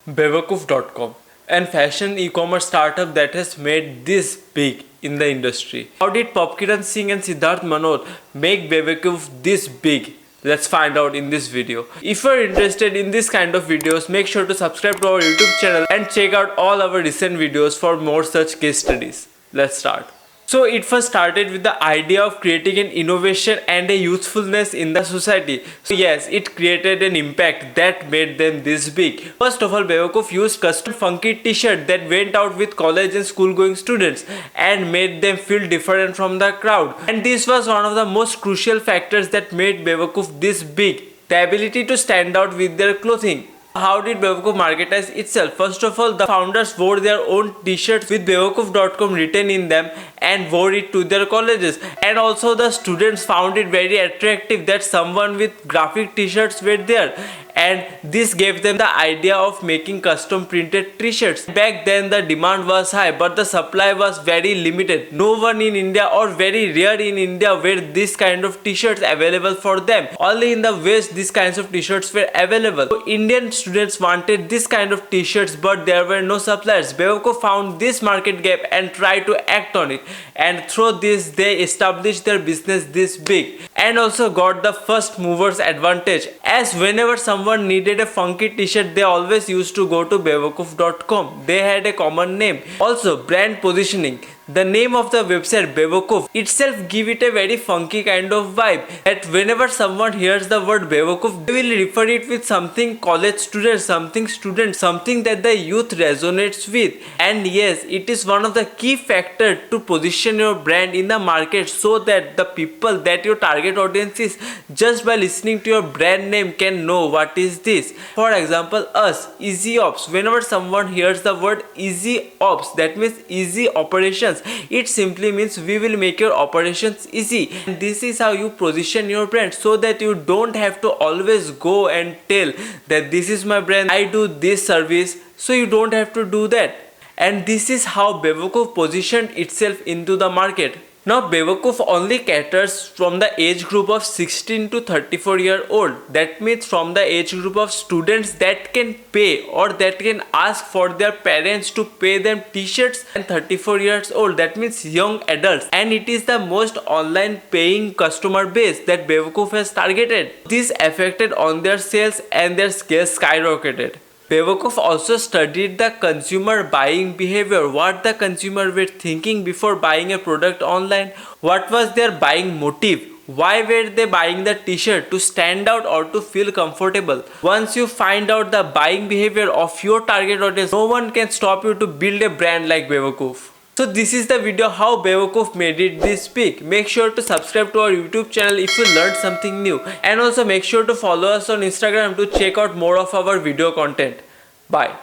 Bewakoof.com, and fashion e-commerce startup that has made this big in the industry. How did Popkiran Singh and Siddharth Manor make Bewakoof this big? Let's find out in this video. If you're interested in this kind of videos, make sure to subscribe to our YouTube channel and check out all our recent videos for more such case studies. Let's start. So it first started with the idea of creating an innovation and a usefulness in the society. So yes, it created an impact that made them this big. First of all, Bewakoof used custom funky t-shirt that went out with college and school going students and made them feel different from the crowd. And this was one of the most crucial factors that made Bewakoof this big. The ability to stand out with their clothing. How did Bewakoof marketize itself? First of all, the founders wore their own t-shirts with Bewakoof.com written in them and wore it to their colleges. And also the students found it very attractive that someone with graphic t-shirts were there. And this gave them the idea of making custom printed t-shirts. Back then the demand was high but the supply was very limited. No one in India or very rare in India were this kind of t-shirts available for them. Only in the West these kinds of t-shirts were available. So Indian students wanted this kind of t-shirts but there were no suppliers. Bewakoof found this market gap and tried to act on it. And through this they established their business this big. And also got the first movers advantage. As whenever someone needed a funky t-shirt, they always used to go to Bewakoof.com. They had a common name. Also, brand positioning. The name of the website Bewakoof itself give it a very funky kind of vibe. That whenever someone hears the word Bewakoof, they will refer it with something college student, something that the youth resonates with. And yes, it is one of the key factors to position your brand in the market so that the people that your target audience is, just by listening to your brand name, can know what is this. For example, us, Easyops. Whenever someone hears the word Easyops, that means easy operations. It simply means we will make your operations easy. And this is how you position your brand so that you don't have to always go and tell that this is my brand, I do this service, so you don't have to do that. And this is how Bewakoof positioned itself into the market. Now Bewakoof only caters from the age group of 16 to 34-year-old. That means from the age group of students that can pay or that can ask for their parents to pay them t-shirts, and 34 years old, that means young adults. And it is the most online paying customer base that Bewakoof has targeted. This affected on their sales and their sales skyrocketed. Bewakoof also studied the consumer buying behavior, what the consumer were thinking before buying a product online, what was their buying motive, why were they buying the t-shirt, to stand out or to feel comfortable. Once you find out the buying behavior of your target audience, no one can stop you to build a brand like Bewakoof. So this is the video how Bewakoof made it this big. Make sure to subscribe to our YouTube channel if you learned something new. And also make sure to follow us on Instagram to check out more of our video content. Bye.